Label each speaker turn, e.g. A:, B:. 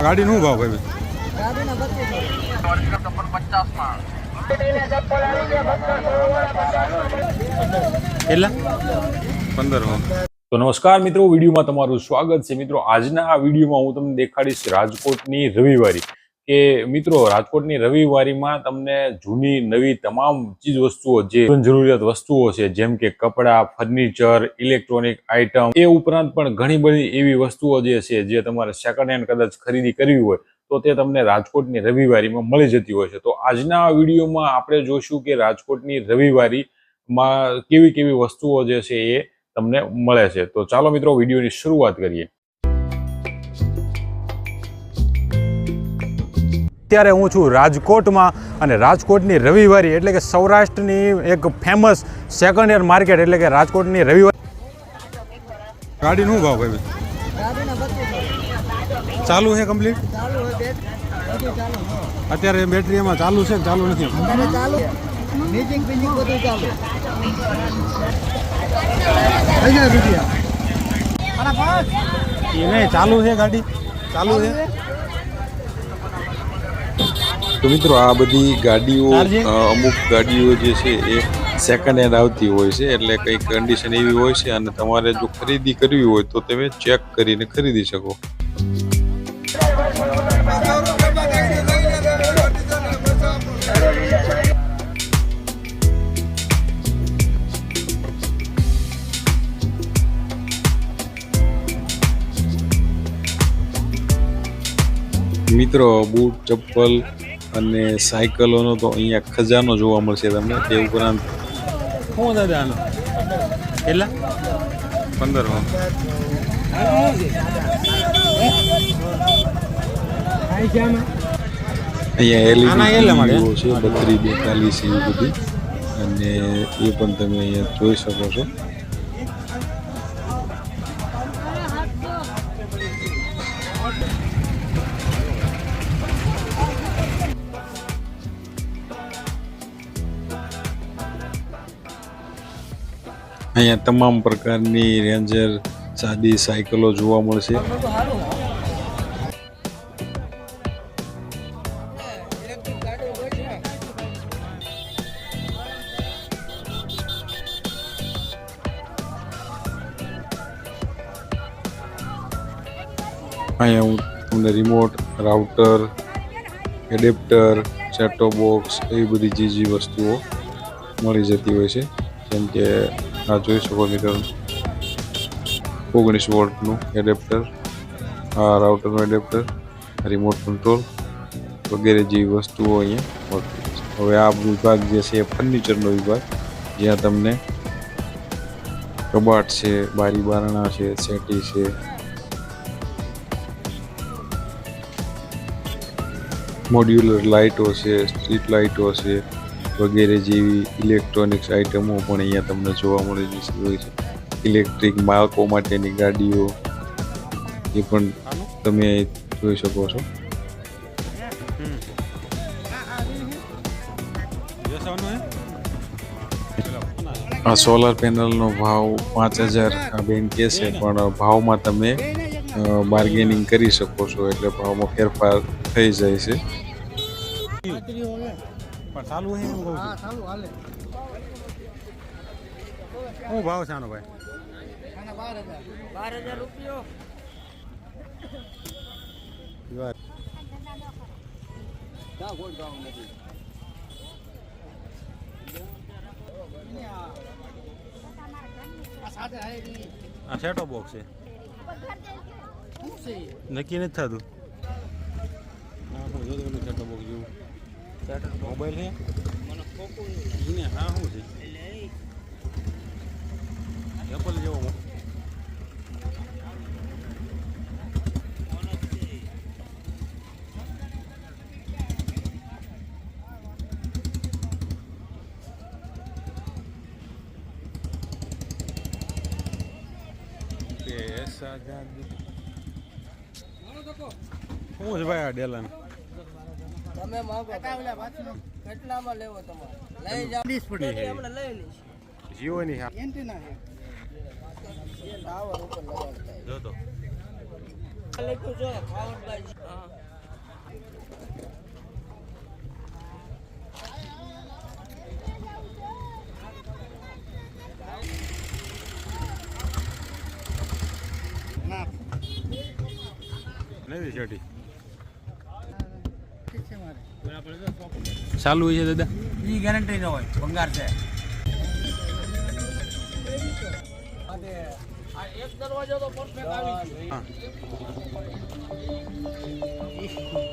A: ગાડી નું ભાવ ભાઈ? કેટલા? 15.
B: તો નમસ્કાર મિત્રો, વિડીયોમાં તમારું સ્વાગત છે. મિત્રો, આજના આ વિડીયોમાં હું તમને દેખાડીશ રાજકોટની રવિવારી. કે મિત્રો, રાજકોટની રવિવારીમાં તમને જૂની નવી તમામ ચીજ વસ્તુઓ, જે જરૂરિયાત વસ્તુઓ છે, જેમ કે કપડાં, ફર્નિચર, ઇલેક્ટ્રોનિક આઇટમ, એ ઉપરાંત પણ ઘણી બધી એવી વસ્તુઓ જે છે, જે તમારે સેકન્ડ હેન્ડ કદાચ ખરીદી કરવી હોય તો તે તમને રાજકોટની રવિવારીમાં મળી જતી હોય છે. તો આજના આ વિડીયોમાં આપણે જોઈશું કે રાજકોટની રવિવારીમાં કેવી કેવી વસ્તુઓ જે છે એ તમને મળે છે. તો ચાલો મિત્રો, વિડીયોની શરૂઆત કરીએ.
A: અત્યારે હું છું રાજકોટમાં, અને રાજકોટની રવિવારી એટલે કે સૌરાષ્ટ્રની એક ફેમસ સેકન્ડ હેન્ડ માર્કેટ એટલે કે રાજકોટની રવિવારી. ગાડીનું ભાવ ભાઈ? ચાલુ છે કમ્પ્લીટ? અત્યારે બેટરી એમાં ચાલુ છે કે ચાલુ નથી? નહીં, ચાલુ છે ગાડી, ચાલુ છે.
C: તો મિત્રો, આ બધી ગાડીઓ, અમુક ગાડીઓ જે છે એ સેકન્ડ હેન્ડ આવતી હોય છે, એટલે કંઈક કન્ડિશન એવી હોય છે, અને તમારે જો ખરીદી કરવી હોય તો તમે ચેક કરીને ખરીદી શકો. મિત્રો, બૂટ, ચપ્પલ અને સાયકલોનો તો અહીંયા ખજાનો જોવા મળશે તમને. તે ઉપરાંત
A: શું દાદા આનો કેટલા?
C: 15. અહીંયા એલઈડી છે 32, 42 એવી બધી, અને એ પણ તમે અહીંયા જોઈ શકો છો. અહીંયા તમામ પ્રકારની રેન્જર સાદી સાયકલો જોવા મળશે. અહીંયા હું તમને રિમોટ, રાઉટર, એડેપ્ટર, સેટો બોક્સ એવી બધી ચીજી વસ્તુઓ મળી જતી હોય છે. જેમ કે આ જોઈ શકો મિત્રો, 19 વોલ્ટનું એડેપ્ટર, આ રાઉટરનું એડેપ્ટર, રિમોટ કંટ્રોલ વગેરે જેવી વસ્તુઓ અહીંયા મળતી છે. હવે આ વિભાગ જે છે એ ફર્નિચરનો વિભાગ, જ્યાં તમને કબાટ છે, બારી બારણા છે, સેટી છે, મોડ્યુલર લાઇટો છે, સ્ટ્રીટ લાઇટો છે વગેરે જેવી ઇલેક્ટ્રોનિક્સ આઇટમો પણ અહીંયા તમને જોવા મળી જતી હોય છે. ઇલેક્ટ્રિક બાળકો માટેની ગાડીઓ એ પણ તમે જોઈ શકો છો. આ સોલાર પેનલનો ભાવ 5000 આ બેન કહે છે, પણ ભાવમાં તમે બાર્ગેનિંગ કરી શકો છો, એટલે ભાવમાં ફેરફાર થઈ જાય છે.
A: ચાલુ છે? શું ભાવ છે આનો ભાઈ?
D: 12,000 રૂપિયા.
A: આ સેટો બોક્સ છે, નક્કી નથી થતું. સેટો બોક્સ જેવું મોબાઈલ છે. હા, શું છે? એપલ જેવો. શું છે ભાઈ આ ડેલન?
D: તમે માંગો કેટલામાં લેવો તમારે? લઈ જાવ. હમણાં લઈ લઈશ.
A: જીઓ ની
D: એન્ટીના છે. ટાવર ઉપર લગાડતા.
A: જો તો
D: લખ્યું જો 58 બાય. હા.
A: લેવી શેઠી
D: ઠીક છે મારે
A: ચાલુ છે દાદા
D: ઈ ગેરંટી ન હોય ભંગાર છે આ એક દરવાજો તો પરફેક્ટ આવી
A: હા
D: ગયો